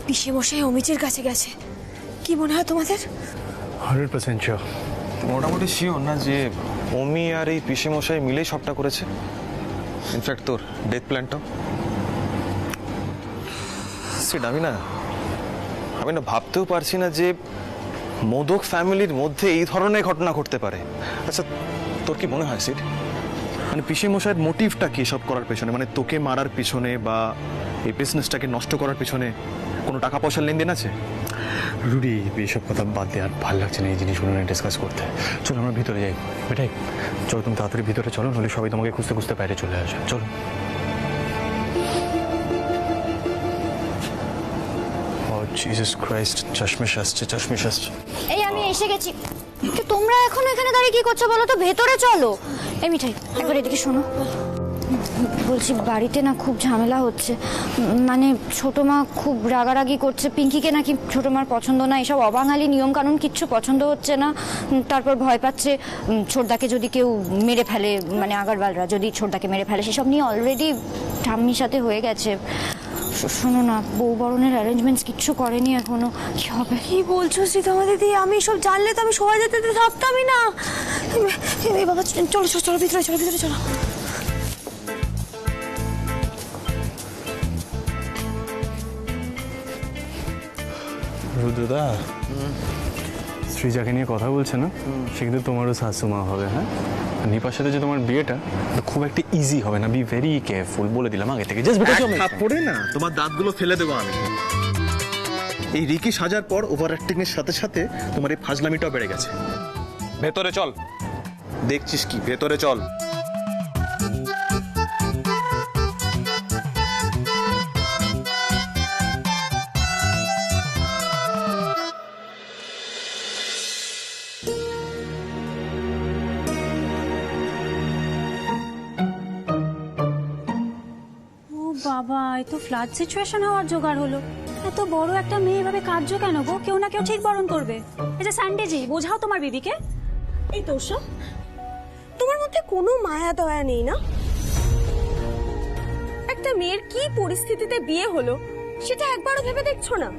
পিসেমশাই অমিতের কাছে গেছে। কি মনে হয় তোমাদের? 100% শিওর। মোটামুটি শিওর না যে অমি আর এই পিসেমশাই মিলেই সবটা করেছে? ইনফ্যাক্ট তোর ডেথ প্ল্যানটাও। সিট, আমি না ভাবতেও পারছি না যে মোদক ফ্যামিলির মধ্যে এই ধরনের ঘটনা ঘটতে পারে। আচ্ছা, তোর কি মনে হয় সিট, মানে পিসেমশাইয়ের মোটিভটা কি সব করার পেছনে? মানে তোকে মারার পিছনে বা এই বিজনেসটাকে নষ্ট করার পিছনে কোনো টাকা পয়সার লেনদেন আছে? রুডি, এইসব কথা বাদ দিয়ে আর ভালো লাগছে না এই জিনিসগুলো নিয়ে ডিসকাস করতে। চলো আমরা ভিতরে যাই। বেটাই চলো, তুমি তাড়াতাড়ি ভিতরে চলো, নাহলে সবাই তোমাকে খুঁজতে খুঁজতে বাইরে চলে আসে। চলো। জিসাস ক্রাইস্ট, চশমিশ আসছে। এই আমি এসে গেছি। তো তোমরা এখন এখানে দাঁড়িয়ে কি করছো বলো তো? ভেতরে চলো। এই মিঠাই, একবার এদিকে শোনো। বলছি বাড়িতে না খুব ঝামেলা হচ্ছে। মানে ছোট মা খুব রাগারাগি করছে। পিঙ্কিকে নাকি ছোট মার পছন্দ না, এসব অবাঙালি নিয়ম কানুন কিচ্ছু পছন্দ হচ্ছে না। তারপর ভয় পাচ্ছে ছোটদাকে যদি কেউ মেরে ফেলে, মানে আগারওয়ালরা যদি ছোটদাকে মেরে ফেলে, সেসব নিয়ে অলরেডি ঠাম্মির সাথে হয়ে গেছে। শোনো না, বউ বরণের অ্যারেঞ্জমেন্টস কিচ্ছু করেনি এখনো। কি হবে? কি বলছো সীতামা দিদি? আমি সব জানলে তো আমি সবাই যেতে থাকতামই না। এই বাবা, চলো চলো চলো, ভিতরে চলো, ভিতরে চলো। রুদ্রদা, সৃজাকে নিয়ে কথা বলছে না, সে কিন্তু তোমারও শাশুমা হবে। হ্যাঁ, নিপার সাথে যে তোমার বিয়েটা খুব একটা ইজি হবে না। বি ভেরি কেয়ারফুল, বলে দিলাম আগে থেকে। জাস্ট বিকজ পড়ে না তোমার দাঁতগুলো ফেলে দেবো আমি। এই রিকি সাজার পর ওভার অ্যাক্টিং এর সাথে সাথে তোমার এই ফাজলামিটাও বেড়ে গেছে। ভেতরে চল। দেখছিস কি? ভেতরে চল। বাবা, এই তো ফ্লাড সিচুয়েশন হওয়ার জোগাড় হলো। এত বড় একটা মেয়ে এভাবে কাঁদছো কেন গো? কেউ না কেউ ঠিক বরণ করবে। এই যে সানডে জি, বোঝাও তোমার বিবিকে। এই তোষা, তোমার মধ্যে কোনো মায়া দয়া নেই না? একটা মেয়ের কি পরিস্থিতিতে বিয়ে হলো সেটা একবারও ভেবে দেখছো না?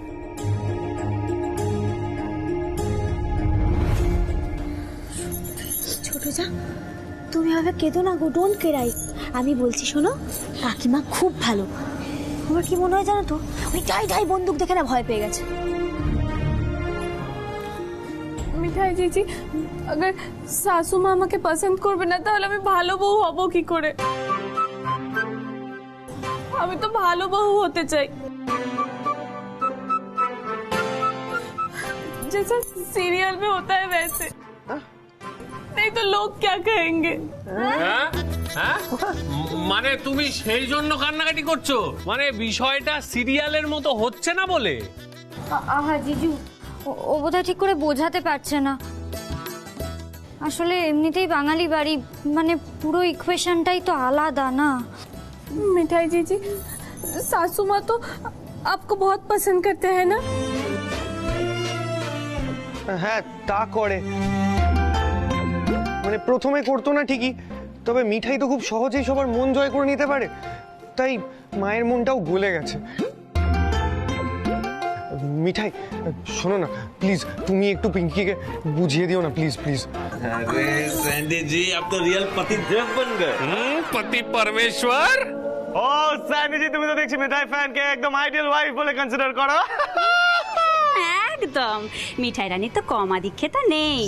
ছোট যা, তুমি হবে কেঁদো না গো, ডোন্ট ক্রাই। আমি বলছি শোনো, কাকিমা খুব ভালো। আমার কি মনে হয় জানো তো, ওই ঢাই বন্দুক দেখে না ভয় পেয়ে গেছে। মিঠাই জিজি, अगर सासू माँ আমাকে পছন্দ করবে না তাহলে আমি ভালো বউ হব কি করে? আমি তো ভালো বউ হতে চাই, जैसा सीरियल में होता है वैसे। नहीं तो लोग क्या कहेंगे? মানে তুমি সেই জন্য কান্নাকাটি করছো? মানে বিষয়টা সিরিয়ালের মতো হচ্ছে না বলে? আহা জিজু, ও বোধহয় ঠিক করে বোঝাতে পারছে না। আসলে এমনিতেই বাঙালি বাড়ি, মানে পুরো ইকুয়েশনটাই তো আলাদা না। मिठाई जीजी, सासू माँ तो आपको बहुत पसंद करते हैं ना? হ্যাঁ, তা করে। মানে প্রথমে করতো না ঠিকই, তবে মিঠাই তো খুব সহজেই সবার মন জয় করে নিতে পারে, তাই মায়ের মনটাও গলে গেছে। মিঠাই শোনো না, প্লিজ তুমি একটু পিঙ্কিকে বুঝিয়ে দিও না, প্লিজ প্লিজ। अरे सैंडी जी, अब तो रियल पति देव बन गए। पति परमेश्वर। ও স্যান্ডি জি, তুমি তো দেখছি মিঠাই ফ্যানকে একদম আইডিয়াল ওয়াইফ বলে কনসিডার করো। একদম, মিঠাই রানী তো কম আদিক্ষেতা নেই।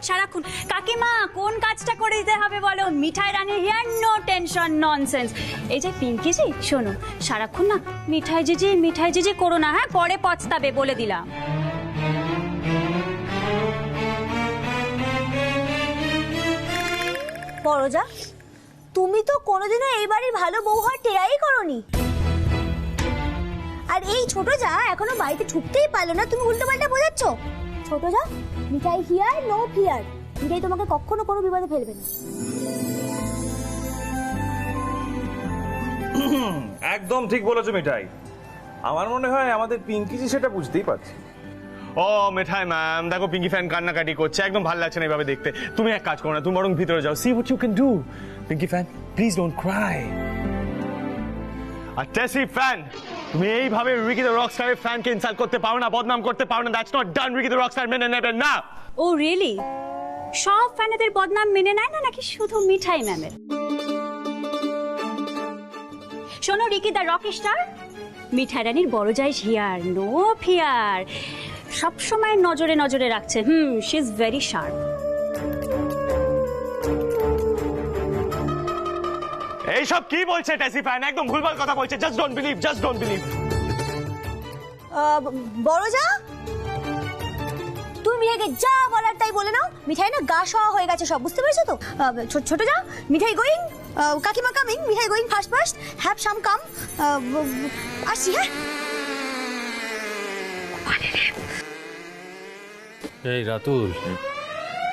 সারাক্ষণ কাকিমা কোন কাজটা করে দিতে হবে বলো, মিঠাই রানী হিয়ার, নো টেনশন ননসেন্স। এই যে পিঙ্কি জি শোনো, সারাক্ষণ না মিঠাই জিজি করো না, হ্যাঁ পরে পস্তাবে, বলে দিলাম। বড়জা, তুমি তো কোনোদিনও এই বাড়ির ভালো বউ হওয়ার ট্রাই করোনি। আর এই ছোট যা এখনো বাড়িতে ঢুকতেই পারলো না, তুমি উল্টোপাল্টা বোঝাচ্ছ। ছোট যা, মিঠাই হিয়ার, নো ফিয়ার। মিঠাই তোমাকে কখনো কোনো বিপদে ফেলবে না। একদম ঠিক বলেছো মিঠাই। আমার মনে হয় আমাদের পিঙ্কি জি সেটা বুঝতেই পারছে। ও মিঠাই ম্যাম, দেখো পিঙ্কি ফ্যান কান্নাকাটি করছে, একদম ভালো লাগছে না এইভাবে দেখতে। তুমি এক কাজ করো না, তুমি বরং ভিতরে যাও, see what you can do. Pinky fan, please don't cry. আর টেসি ফ্যান, তুমি এইভাবে রিকি দ্য রকস্টারের ফ্যানকে ইনসাল্ট করতে পারো না, বদনাম করতে পারো না। That's not done. Ricky the rockstar মেনে নেবেন না। Oh really? সব ফ্যানেদের বদনাম মেনে নেয় না নাকি শুধু মিঠাই ম্যামের? শোনো রিকি দ্য রক স্টার, মিঠাই রানীর বড় যাই হিয়ার, নো ফিয়ার, সব সময় নজরে নজরে রাখছে। She is very sharp. এইসব কি বলছে টেসি ফ্যান? একদম ভুলভাল কথা বলছে। Just don't believe, just don't believe. বড় যা, তুমি মিঠাইকে যা বলার তাই বলে নাও। মিঠাই না গা সওয়া হয়ে গেছে সব, বুঝতে পেরেছো তো? ছোট যা, মিঠাই গোয়িং, কাকিমা coming, Mithai going first first, have some come. আসছি, হ্যাঁ। এই রাতুল,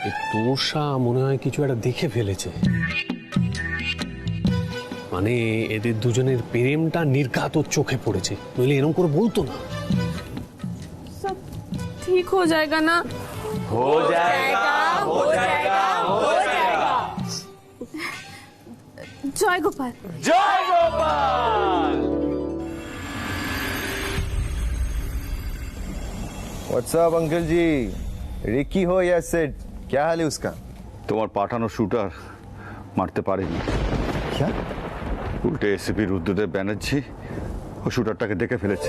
এই তোষা মনে হয় কিছু একটা দেখে ফেলেছে। মানে এদের দুজনের প্রেমটা নির্ঘাত ওর চোখে পড়েছে, নইলে এরকম করে বলতো না। सब ठीक हो जाएगा ना? हो जाएगा, हो जाएगा, हो जाएगा। जय गोपाल। जय गोपाल। What's up, अंकल जी? रिकी हो या सेड, क्या हाल है उसका? তোমার পাঠানো শুটার মারতে পারেনি। क्या? উল্টে এসিপি রুদ্রদেব ব্যানার্জি ও শুটারটাকে দেখে ফেলেছে।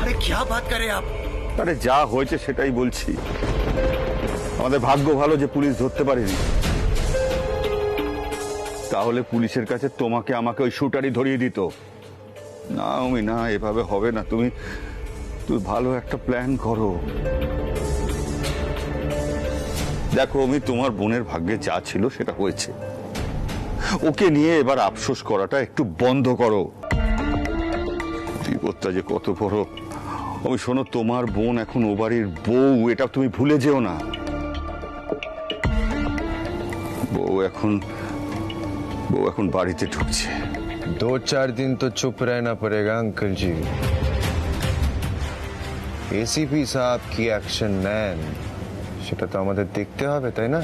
अरे क्या बात कर रहे हैं आप? আরে যা হয়েছে সেটাই বলছি। আমাদের ভাগ্য ভালো যে পুলিশ ধরতে পারেনি, তাহলে পুলিশের কাছে তোমাকে আমাকে ওই শুটারই ধরিয়ে দিত। না আমি না, এভাবে হবে না। তুমি ভালো একটা প্ল্যান করো। দেখো আমি তোমার বোনের ভাগ্যে যা ছিল সেটা হয়েছে, ওকে নিয়ে এবার আফসোস করাটা একটু বন্ধ করো। বিপদটা যে কত বড়। আমি শোনো, তোমার বোন এখন ও বাড়ির বউ, এটা তুমি ভুলে যেও না। বউ এখন বাড়িতে ঢুকছে। 2-4 दिन तो चुप रहना पड़ेगा अंकल जी। एसीपी साहब की एक्शन ম্যান, সেটা তো আমাদের দেখতে হবে, তাই না?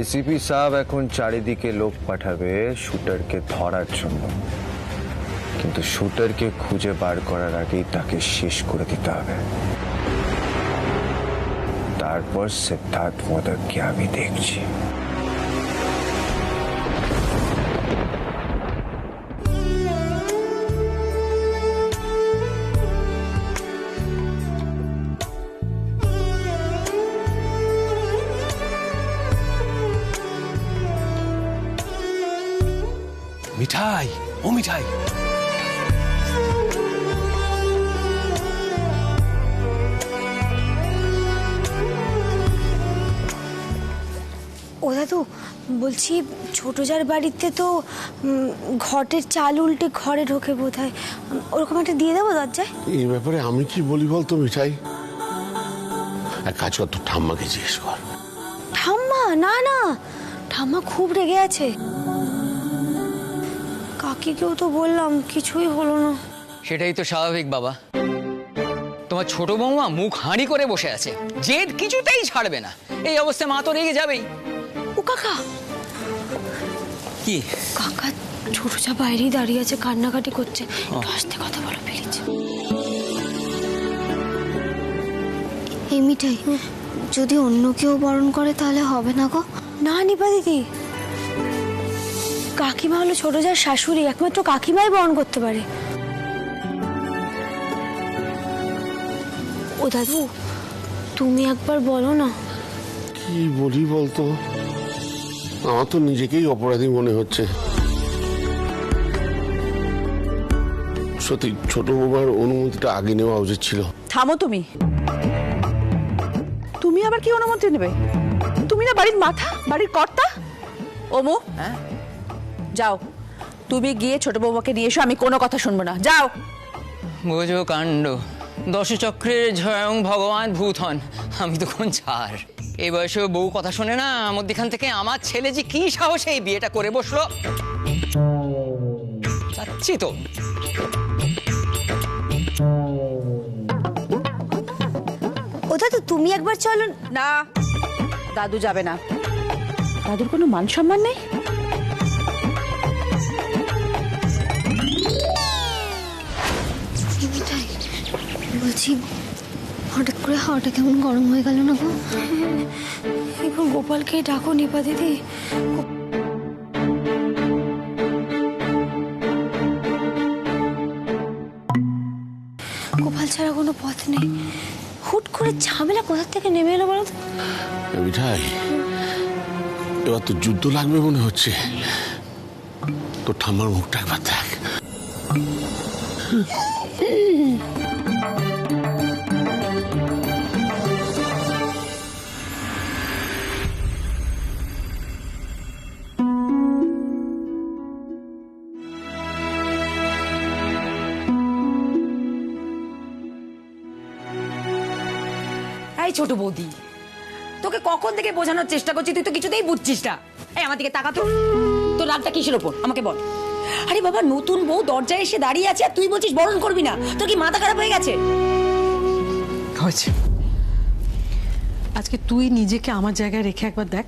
এসিপি সাহেব এখন চারিদিকে লোক পাঠাবে শুটারকে ধরার জন্য, কিন্তু শুটারকে খুঁজে বার করার আগেই তাকে শেষ করে দিতে হবে। তারপর সিদ্ধার্থ মোদককে আমি দেখছি। মিঠাই, ও মিঠাই, ও দাদু, বলছি ছোট যার বাড়িতে তো ঘটের চাল উল্টে ঘরে ঢোকে বোধহয়, ওরকম একটা দিয়ে দেবো দরজায়? এই ব্যাপারে আমি কি বলি বলতো মিঠাই? এক কাজ কর, তোর ঠাম্মাকে জিজ্ঞেস কর। ঠাম্মা? না না, ঠাম্মা খুব রেগে আছে। কাকিকেও তো বললাম, কিছুই হলো না। সেটাই তো স্বাভাবিক বাবা। তোমার ছোট বৌমা মুখ হাঁড়ি করে বসে আছে, জেদ কিছুতেই ছাড়বে না। এই অবস্থায় মা তো রেগে যাবেই। ও কাকা, কি কাকা ছোট যা বাইরেই দাঁড়িয়ে আছে, কান্নাকাটি করছে। একটু আস্তে কথা বলো প্লিজ। এই মিঠাই, যদি অন্য কেউ বরণ করে তাহলে হবে না গো? না নিপা দিদি, কাকিমা হলো ছোট যার শাশুড়ি, একমাত্র কাকিমাই বরণ করতে পারে। ও দাদু, তুমি একবার বলো না। কি বলি বলতো? আমার তো নিজেকেই অপরাধী মনে হচ্ছে। সত্যি ছোট বৌমার অনুমতিটা আগে নেওয়া উচিত ছিল। থামো তুমি। তুমি আবার কি অনুমতি নেবে? তুমি না বাড়ির মাথা, বাড়ির কর্তা। ওমো, যাও তুমি গিয়ে ছোট বৌমাকে নিয়ে এসো, আমি কোনো কথা শুনবো না, যাও। বোঝো কাণ্ড, দশচক্রের স্বয়ং ভগবান ভূত হন, আমি তো কোন ছাড়। এই বয়সে বউ কথা শোনে না। মধ্যখান থেকে আমার ছেলে যে কি সাহসে এই বিয়েটা করে বসলো, যাচ্ছি তো। ও দাদু, তুমি একবার চলো না। দাদু যাবে না, দাদুর কোনো মান সম্মান নেই। বলছি হঠাৎ করে হাওয়াটা কেমন গরম হয়ে গেল না গো? এবার গোপালকে ডাকো নিপা দিদি। গোপাল ছাড়া কোনো পথ নেই। হুট করে ঝামেলা কোথা থেকে নেমে এলো বলো তো? মিঠাই, এবার তো যুদ্ধ লাগবে মনে হচ্ছে। তোর ঠাম্মার মুখটা একবার দেখ। এই ছোট বৌদি, তোকে কখন থেকে বোঝানোর চেষ্টা করছি, তুই তো কিছুতেই বুঝছিস না। এই আমার দিকে তাকা তো, তোর রাগটা কিসের ওপর আমাকে বল। আরে বাবা, নতুন বউ দরজায় এসে দাঁড়িয়ে আছে আর তুই বলছিস বরণ করবি না। তোর কি মাথা খারাপ হয়ে গেছে? হয়েছে, আজকে তুই নিজেকে আমার জায়গায় রেখে একবার দেখ,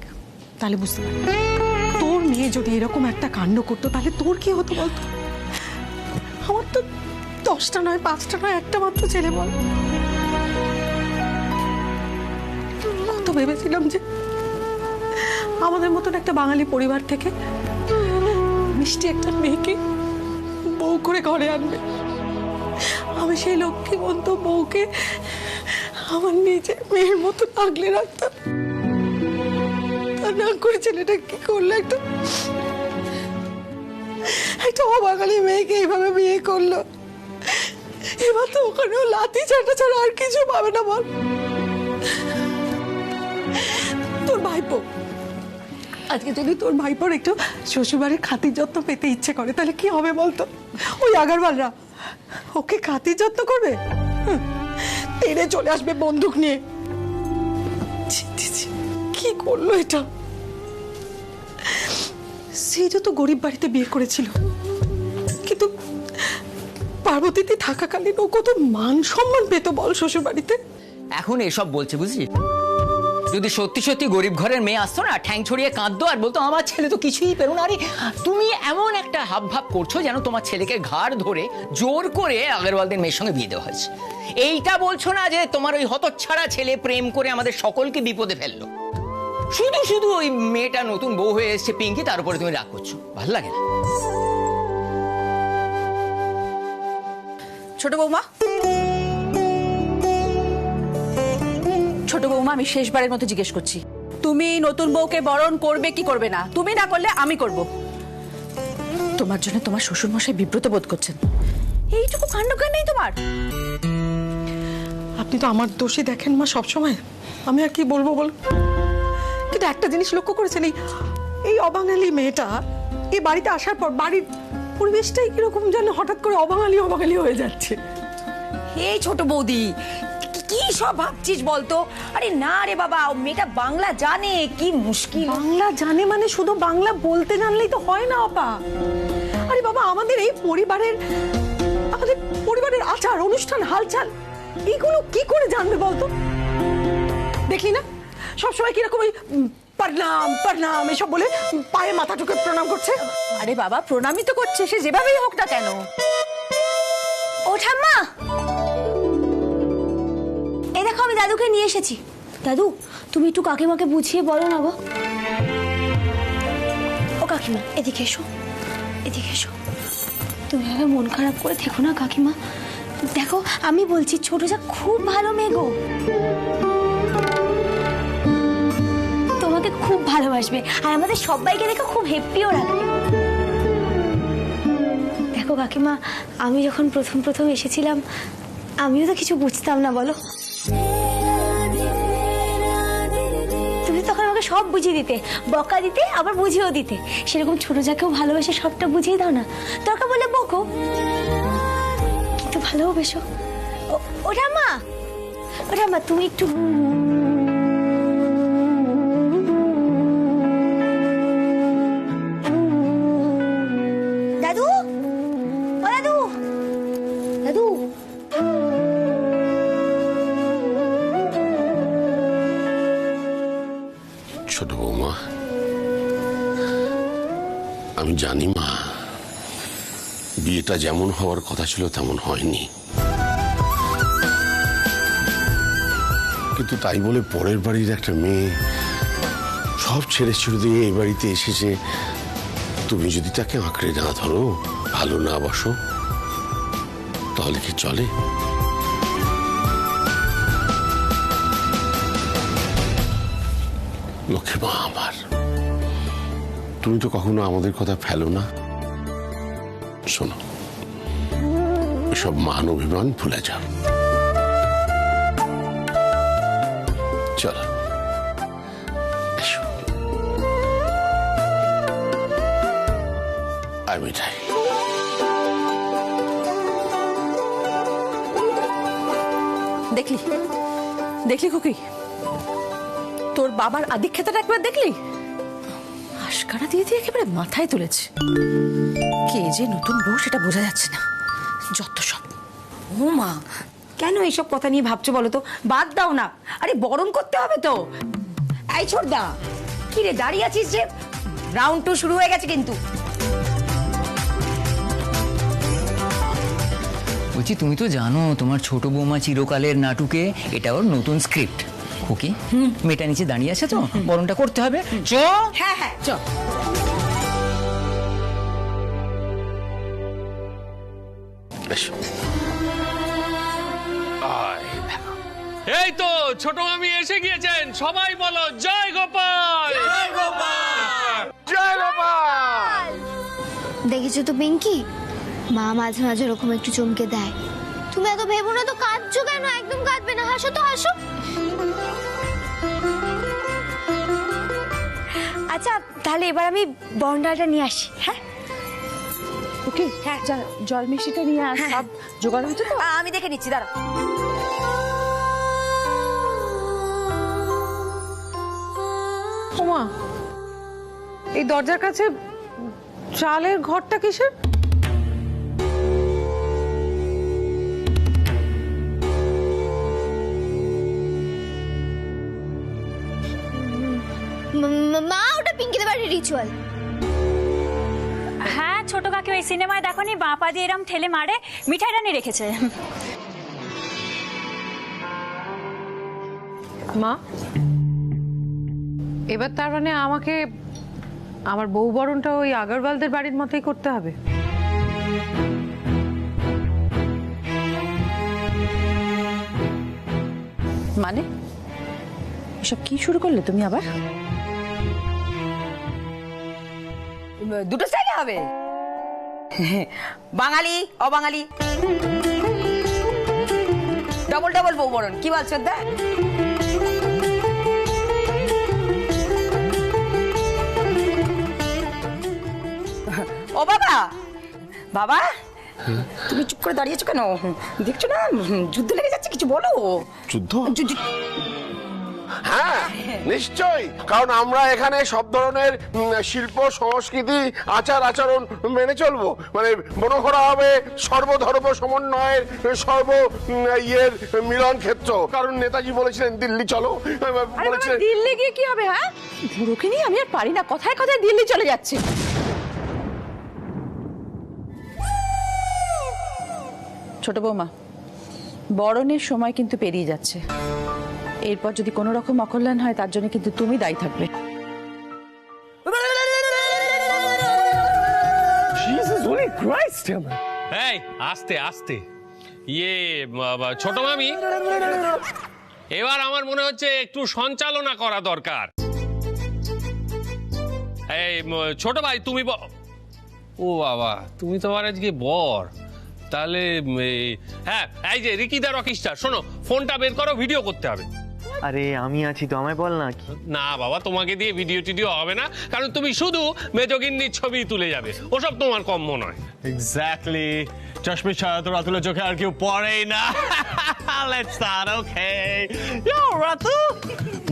তাহলে বুঝতে পারবি। তোর মেয়ে যদি এরকম একটা কাণ্ড করতো তাহলে তোর কি হতো বলতো? আমার তো 10টা নয় 5টা নয় একটা মাত্র ছেলে বল। কত ভেবেছিলাম যে আমাদের মতন একটা বাঙালি পরিবার থেকে মিষ্টি একটা মেয়েকে বউ করে ঘরে আনবে। আমি সেই লক্ষ্মীবন্ত বউকে আমার নিজের মেয়ের মতো আগলে রাখতাম। তা না করে ছেলেটা কি করলো, একটা অবাঙালি মেয়েকে এইভাবে বিয়ে করলো। এবার তো ওখানেও লাথি চাটা ছাড়া আর কিছু পাবে না বল। তোর ভাইপো, আজকে যদি তোর ভাইপোর একটু শ্বশুরবাড়ির খাতির যত্ন পেতে ইচ্ছে করে তাহলে কি হবে বলতো? ওই আগারওয়ালরা ওকে খাতির যত্ন করবে? তেড়ে চলে আসবে বন্দুক নিয়ে। কি করলো এটা? সেটা তো গরিব বাড়িতে বিয়ে করেছিল, কিন্তু পার্বতীতে থাকাকালীন ও কত মান সম্মান পেত বল শ্বশুর বাড়িতে। এখন এসব বলছে বুঝলি, যদি সত্যি সত্যি গরিব ঘরের মেয়ে আসতো না, ঠ্যাং ছড়িয়ে কাঁদতো আর বলতো আমার ছেলে তো কিছুই পেল না। আরে তুমি এমন একটা হাব ভাব করছো যেন তোমার ছেলেকে ঘাড় ধরে জোর করে আগরওয়ালদের মেয়ের সঙ্গে বিয়ে দেওয়া হয়েছে। এইটা বলছো না যে তোমার ওই হতচ্ছাড়া ছেলে প্রেম করে আমাদের সকলকে বিপদে ফেললো। শুধু শুধু ওই মেয়েটা নতুন বউ হয়ে এসছে পিঙ্কি, তার উপরে তুমি রাগ করছো, ভালো লাগে না। ছোট বৌমা, ছোট বৌমা, আমি শেষবারের মতো জিজ্ঞেস করছি, তুমি নতুন বউকে বরণ করবে কি করবে না? তুমি না করলে আমি করব। তোমার জন্য তোমার শ্বশুর মশাই বিব্রত বোধ করছেন। এইটুকু কাণ্ডজ্ঞান নেই তোমার? আপনি তো আমার দোষী দেখেন মা সবসময়, আমি আর কি বলবো বল। কিন্তু একটা জিনিস লক্ষ্য করেছেন, এই অবাঙালি মেয়েটা এই বাড়িতে আসার পর বাড়ির পরিবেশটাই কিরকম যেন হঠাৎ করে অবাঙালি অবাঙালি হয়ে যাচ্ছে। এই ছোট বৌদি, কি সব ভাবছিস বলতো? আরে না রে বাবা, মেয়েটা বাংলা জানে, কি মুশকিল। বাংলা জানে মানে শুধু বাংলা বলতে জানলেই তো হয় না আপা। আরে বাবা, আমাদের পরিবারের আচার অনুষ্ঠান হালচাল এইগুলো কি করে জানবে বলতো? দেখলি না সবসময় কিরকম ওই প্রণাম প্রণাম এসব বলে পায়ে মাথা ঠুকে প্রণাম করছে। আরে বাবা, প্রণামই তো করছে, সে যেভাবেই হোক না কেন। ও ঠাম্মা, এই দেখো আমি দাদুকে নিয়ে এসেছি। দাদু, তুমি একটু কাকিমাকে বুঝিয়ে বলো না গো। ও কাকিমা, এদিকে এসো, এদিকে এসো। তুমি ভাবে মন খারাপ করে থেকো না কাকিমা। দেখো আমি বলছি, ছোট যা খুব ভালো মেয়ে গো, তোমাকে খুব ভালোবাসবে আর আমাদের সবাইকে দেখে খুব হ্যাপিও রাখবে। দেখো কাকিমা, আমি যখন প্রথম এসেছিলাম আমিও তো কিছু বুঝতাম না বলো। তুমি তখন আমাকে সব বুঝিয়ে দিতে, বকা দিতে, আবার বুঝিয়েও দিতে। সেরকম ছোট যাকেও ভালোবেসে সবটা বুঝিয়ে দাও না, দরকার বলে বকো, কিন্তু ভালোবেসো। ওটা মা তুমি একটু দাদু, ও দাদু, দাদু ছোট বৌমা, আমি জানি মা, বিয়েটা যেমন হওয়ার কথা ছিল তেমন হয়নি। কিন্তু তাই বলে পরের বাড়ির একটা মেয়ে সব ছেড়ে ছেড়ে দিয়ে এই বাড়িতে এসেছে, তুমি যদি তাকে আঁকড়ে না ধরো, ভালো না বসো, তাহলে কি চলে? লক্ষ্মী মা আমার, তুমি তো কখনো আমাদের কথা ফেলো না। শোনো, এসব মান অভিমান ভুলে যাও। চলো এসো। আর মিঠাই। দেখলি দেখলি খুকি, তোর বাবার আদিক্ষেতাটা একবার দেখলি? আশকারা দিয়ে দিয়ে একেবারে মাথায় তুলেছে। কে যে নতুন বউ সেটা বোঝা যাচ্ছে না, যত সব। ও মা, কেন এইসব কথা নিয়ে ভাবছো বলো তো? বাদ দাও না, আরে বরণ করতে হবে তো। এই ছোটদা, কি রে দাঁড়িয়ে আছিস যে? রাউন্ড 2 শুরু হয়ে গেছে কিন্তু। বলছি, তুমি তো জানো তোমার ছোট বৌমা চিরকালের নাটকে এটা ওর নতুন স্ক্রিপ্ট। ওকে, মেয়েটা নিচে দাঁড়িয়ে আছে তো, বরণটা করতে হবে। চ। হ্যাঁ হ্যাঁ চ। এই তো ছোট মামি এসে গিয়েছেন, সবাই বলো জয় গোপাল। জয় গোপাল, জয় গোপাল। দেখেছো তো পিঙ্কি, মা মাঝে মাঝে ওরকম একটু চমকে দেয়। তুমি এত ভেবো না তো, কাঁদছো কেন? একদম কাঁদবে না, হাসো তো হাসো। আচ্ছা তাহলে এবার আমি বন্ডালটা নিয়ে আসি। হ্যাঁ ওকে, হ্যাঁ জল মিষ্টিটা নিয়ে আস। সব জোগাড় হয়েছে তো? আমি দেখে নিচ্ছি, দাঁড়া। ওমা, এই দরজার কাছে চালের ঘরটা কিসের? মা, ওটা পিঙ্কিদের বাড়ির রিচুয়াল। হ্যাঁ ছোট কাকি, ওই সিনেমায় দেখোনি বাপা দিয়ে এরম ঠেলে মারে, মিঠাই রানী রেখেছে। মা, এবার তার মানে আমাকে আমার বউ বরণটা ওই আগরওয়ালদের বাড়ির মতোই করতে হবে? মানে এসব কি শুরু করলে তুমি আবার? দুটো স্টাইলে হবে, বাঙালি অবাঙালি, ডবল ডবল বউ বরণ। কি বলছো দা? ও বাবা, বাবা তুমি চুপ করে দাঁড়িয়েছো কেন? দেখছো না যুদ্ধ লেগে যাচ্ছে, কিছু বলো। যুদ্ধ? হ্যাঁ নিশ্চয়ই, কারণ আমরা এখানে সব ধরনের শিল্প সংস্কৃতি আচার আচরণ মেনে চলবো। মানে মনে করা হবে সর্বধর্ম সমন্বয়ের সর্ব ইয়ের মিলন ক্ষেত্র। কারণ নেতাজি বলেছিলেন দিল্লি চলো, বলেছিলেন। দিল্লি গিয়ে কি হবে? হ্যাঁ, বুড়োকে নিয়ে আমি আর পারি না, কথায় কথায় দিল্লি চলে যাচ্ছে। ছোট বৌমা, বরণের সময় কিন্তু পেরিয়ে যাচ্ছে। এরপর যদি কোনো রকম অকল্যাণ হয় তার জন্য কিন্তু তুমি দায়ী থাকবে। এই আস্তে আস্তে। ইয়ে ছোট মামি, এবার আমার মনে হচ্ছে একটু সঞ্চালনা করা দরকার। এই ছোট ভাই তুমি ও বাবা, তুমি তো আর আজকে বর। তাহলে হ্যাঁ, এই যে রিকিদা রকিস্টার, শোনো ফোনটা বের করো, ভিডিও করতে হবে। আরে আমি আছি তো, আমায় বল না। না বাবা, তোমাকে দিয়ে ভিডিও টিডিও হবে না, কারণ তুমি শুধু মেজগিন্নির ছবি তুলে যাবে, ওসব তোমার কম্য নয়। এক্স্যাক্টলি, চশমে ছাড়া তো রাতুলের চোখে আর কেউ পড়েই না। Let's start, okay? Yo Ratu,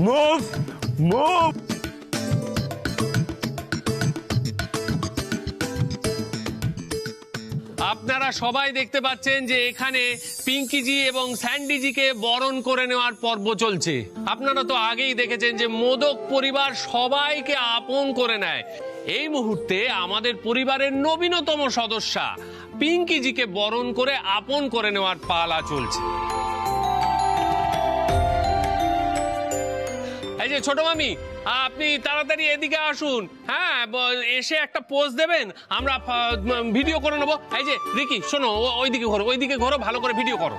move move. আপনারা সবাই দেখতে পাচ্ছেন যে এখানে পিঙ্কিজি এবং স্যান্ডিজিকে বরণ করে নেওয়ার পর্ব চলছে। আপনারা তো আগেই দেখেছেন যে মোদক পরিবার সবাইকে আপন করে নেয়। এই মুহূর্তে আমাদের পরিবারের নবীনতম সদস্যা পিঙ্কিজিকে বরণ করে আপন করে নেওয়ার পালা চলছে। এই যে ছোট মামি, আপনি তাড়াতাড়ি এদিকে আসুন। হ্যাঁ, এসে একটা পোজ দেবেন, আমরা ভিডিও করে নেবো। এই যে রিকি শোনো, ওইদিকে ঘোরো, ভালো করে ভিডিও করো।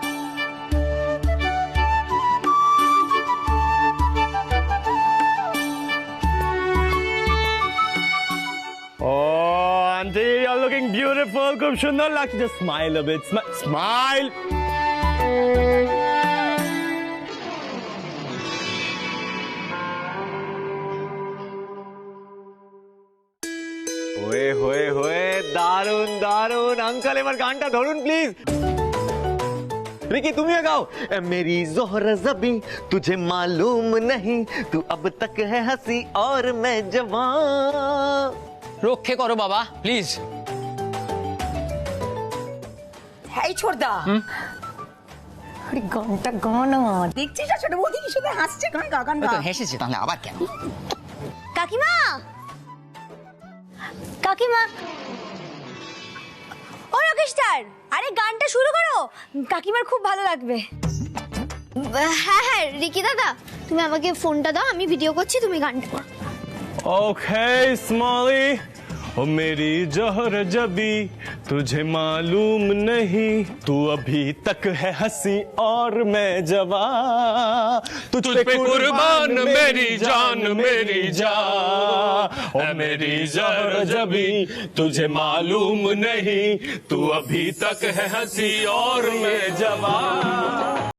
ও aunty, you are looking beautiful, খুব সুন্দর লাগছে। Smile a bit, smile. হয়ে দারুন দারুন। আঙ্কেল এবার গানটা ধরুন প্লিজ। রিকি তুমিও গাও। মেরি জোহরা জবি তুঝে মালूम नहीं तू अब तक है हंसी और मैं जवान। রক্ষে করো বাবা প্লিজ। এই ছোটদা, আরে গানটা গানা দেখছিস না ছোট বৌদি কি শুধু হাসছে, গান গা গান গা। হেসেছে তাহলে আবার কেন? কাকিমা, কাকিমা, ও রকেশদার, আরে গানটা শুরু করো, কাকিমার খুব ভালো লাগবে। হ্যাঁ হ্যাঁ রিকি দাদা, তুমি আমাকে ফোনটা দাও, আমি ভিডিও করছি, তুমি গানটা করো। ओके स्मॉली, ओ मेरी जौहर जबी तुझे मालूम नहीं तू अभी तक है हंसी और मैं जवान। तुझ पे कुर्बान मेरी जान मेरी जान, ओ मेरी जौहर जबी तुझे मालूम नहीं तू अभी तक है हंसी और मैं जवान।